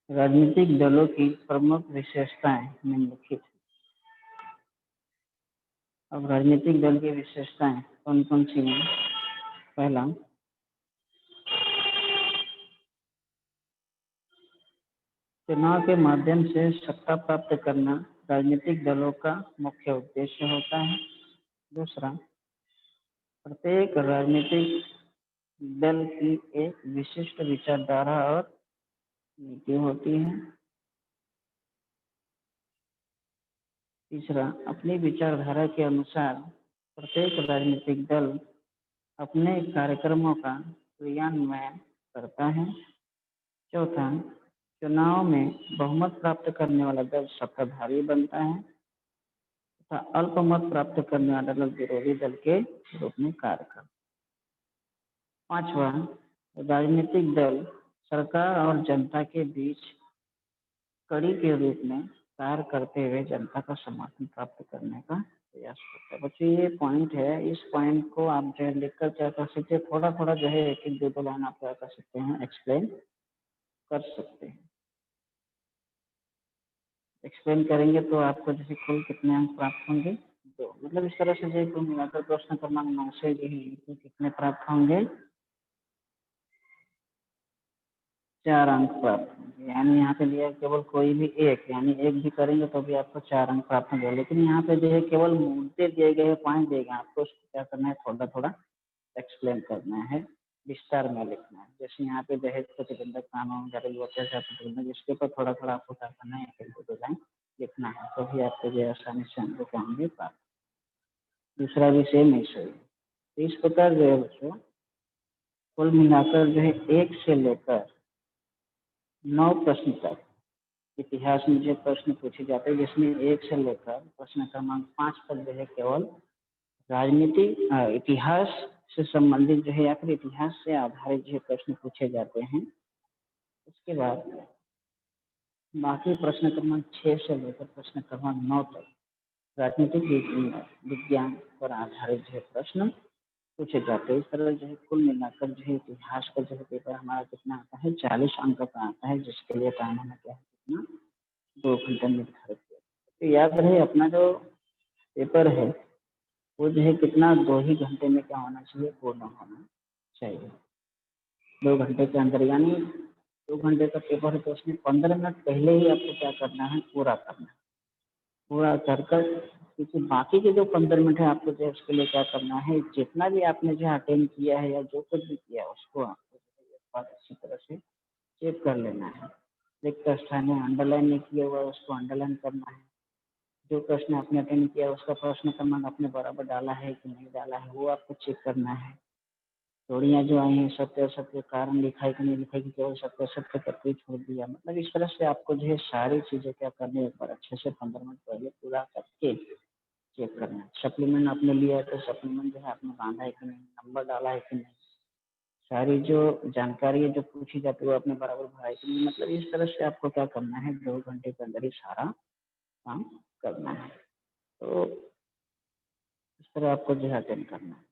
राजनीतिक दलों की प्रमुख विशेषताएं निम्नलिखित। अब राजनीतिक दल की विशेषताएं कौन कौन सी हैं? पहला, चुनाव के माध्यम से सत्ता प्राप्त करना राजनीतिक दलों का मुख्य उद्देश्य होता है। दूसरा, प्रत्येक राजनीतिक दल की एक विशिष्ट विचारधारा और नीति होती है। तीसरा, अपनी विचारधारा के अनुसार प्रत्येक राजनीतिक दल अपने कार्यक्रमों का क्रियान्वयन करता है। चौथा, चुनाव में बहुमत प्राप्त करने वाला दल सत्ताधारी बनता है तथा अल्पमत प्राप्त करने वाला दल विरोधी दल के रूप में कार्य करता है। पांचवा, राजनीतिक दल सरकार और जनता के बीच कड़ी के रूप में कार्य करते हुए जनता का समर्थन प्राप्त करने का प्रयास करता है। बच्चों ये पॉइंट है, इस पॉइंट को आप जो है लिखकर क्या कर सकते हैं, थोड़ा थोड़ा जो है एक एक दो लाइन आप क्या कर सकते हैं, एक्सप्लेन कर सकते हैं। एक्सप्लेन करेंगे तो आपको जैसे कुल कितने अंक प्राप्त होंगे? 2। मतलब इस तरह से जो कुल मिलाकर प्रश्न क्रमांक 9 से जो है कितने प्राप्त होंगे? 4 अंक प्राप्त होंगे। यानी यहाँ पे दिया केवल कोई भी एक, यानी एक भी करेंगे तो भी आपको 4 अंक प्राप्त होंगे। लेकिन यहाँ पे जो है केवल मुद्दे दिए गए, पॉइंट दिए गए, आपको उसको क्या करना है, थोड़ा थोड़ा एक्सप्लेन करना है, विस्तार में लिखना है। जैसे यहाँ पे दहेज प्रतिबंधक कानून, घरेलू अत्याचार प्रतिबंधक, इसके ऊपर थोड़ा थोड़ा आपको क्या करना है, एक दो लाइन लिखना है, तो भी आपको जो है आसानी से अंक क्या होंगे प्राप्त। दूसरा विषय नहीं सही। तो इस प्रकार जो है बच्चों कुल मिलाकर जो है 1 से लेकर 9 प्रश्न तक इतिहास में जो प्रश्न पूछे जाते हैं, जिसमें 1 से लेकर प्रश्न क्रमांक 5 तक जो है केवल राजनीतिक इतिहास से संबंधित जो है या फिर इतिहास से आधारित जो प्रश्न पूछे जाते हैं। उसके बाद बाकी प्रश्न क्रमांक 6 से लेकर प्रश्न क्रमांक 9 तक राजनीतिक विज्ञान पर आधारित जो है प्रश्न पूछे जाते हैं। इस तरह जो है कुल मिलाकर जो है इतिहास का जो है पेपर हमारा कितना आता है, 40 अंक का आता है, जिसके लिए टाइम हमें क्या है, कितना 2 घंटे निर्धारित किया। तो याद रहे अपना जो पेपर है वो जो है कितना 2 ही घंटे में क्या होना चाहिए, पूर्ण होना चाहिए। 2 घंटे के अंदर, यानी 2 घंटे का पेपर है तो उसमें 15 मिनट पहले ही आपको क्या करना है, पूरा करना है। पूरा कर कर, क्योंकि बाकी के जो 15 मिनट है आपको जो है उसके लिए क्या करना है, जितना भी आपने जो अटेंड किया है या जो कुछ भी किया है उसको आपको एक बार अच्छी तरह से चेक कर लेना है। रिक्त स्थान में अंडरलाइन नहीं किया हुआ उसको अंडरलाइन करना है। जो प्रश्न आपने अटेंड किया उसका प्रश्न क्रमांक आपने बराबर डाला है कि नहीं डाला है वो आपको चेक करना है। जोड़ियाँ जो आई हैं सत्य असत्य कारण लिखा है कि नहीं लिखा है, कि केवल सत्य असत्य करके छोड़ दिया। मतलब इस तरह से आपको जो है सारी चीज़ें क्या करनी है, एक बार अच्छे से 15 मिनट पहले पूरा करके चेक करना है। सप्लीमेंट आपने लिया है तो सप्लीमेंट जो है आपने बांधा है कि नहीं, नंबर डाला है कि नहीं, सारी जो जानकारी है जो पूछी जाती है वो आपने बराबर भरा है कि नहीं। मतलब इस तरह से आपको क्या करना है, 2 घंटे के अंदर ही सारा काम करना है। तो इस तरह आपको जो है अटेंड करना है।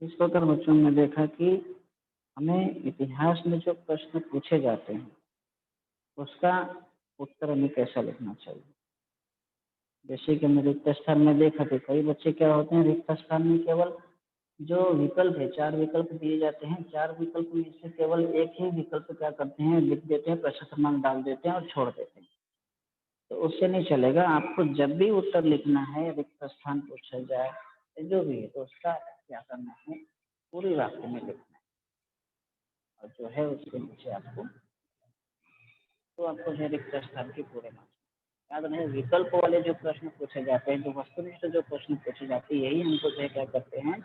इस प्रकार बच्चों ने देखा कि हमें इतिहास में जो प्रश्न पूछे जाते हैं उसका उत्तर हमें कैसा लिखना चाहिए। जैसे कि हमने रिक्त स्थान में देखा तो कई बच्चे क्या होते हैं, रिक्त स्थान में केवल जो विकल्प है, 4 विकल्प दिए जाते हैं, 4 विकल्प में से केवल एक ही विकल्प क्या करते हैं, लिख देते हैं, प्रश्न क्रमांक डाल देते हैं और छोड़ देते हैं। तो उससे नहीं चलेगा। आपको जब भी उत्तर लिखना है, रिक्त स्थान पूछा जाए जो भी है, तो उसका क्या करना है, पूरी वाक्य में लिखना है और जो है उसके नीचे आपको, तो आपको है रिक्त स्थान के पूरे मार्क्स। याद रहे, विकल्प वाले जो प्रश्न पूछे जाते हैं, जो वस्तुनिष्ठ जो प्रश्न पूछे जाते हैं, यही हमको जो है क्या करते हैं,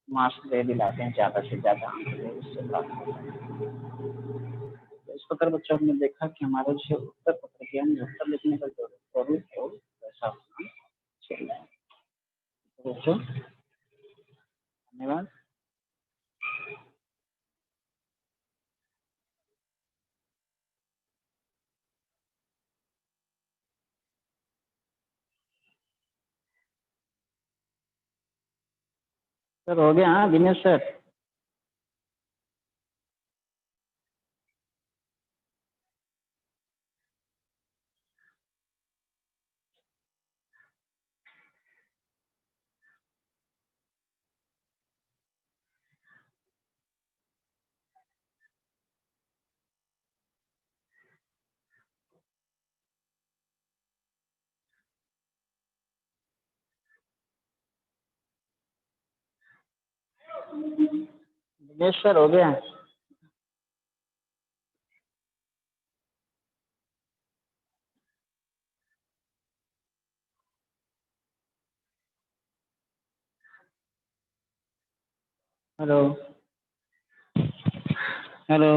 मार्क्स दे दिलाते हैं, ज़्यादा से ज़्यादा अंक जो है उससे प्राप्त होता है। तो इस प्रकार बच्चों हमने देखा कि हमारे जो उत्तर पत्र के यानी उत्तर लिखने का जो स्वरूप है वैसा होना चाहिए। तो बच्चों धन्यवाद। सर हो गया? हाँ दिनेश सर। दिनेश सर हो गया? Hello hello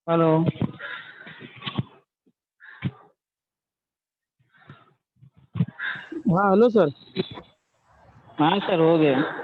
hello. हाँ हेलो सर। हाँ सर हो गया।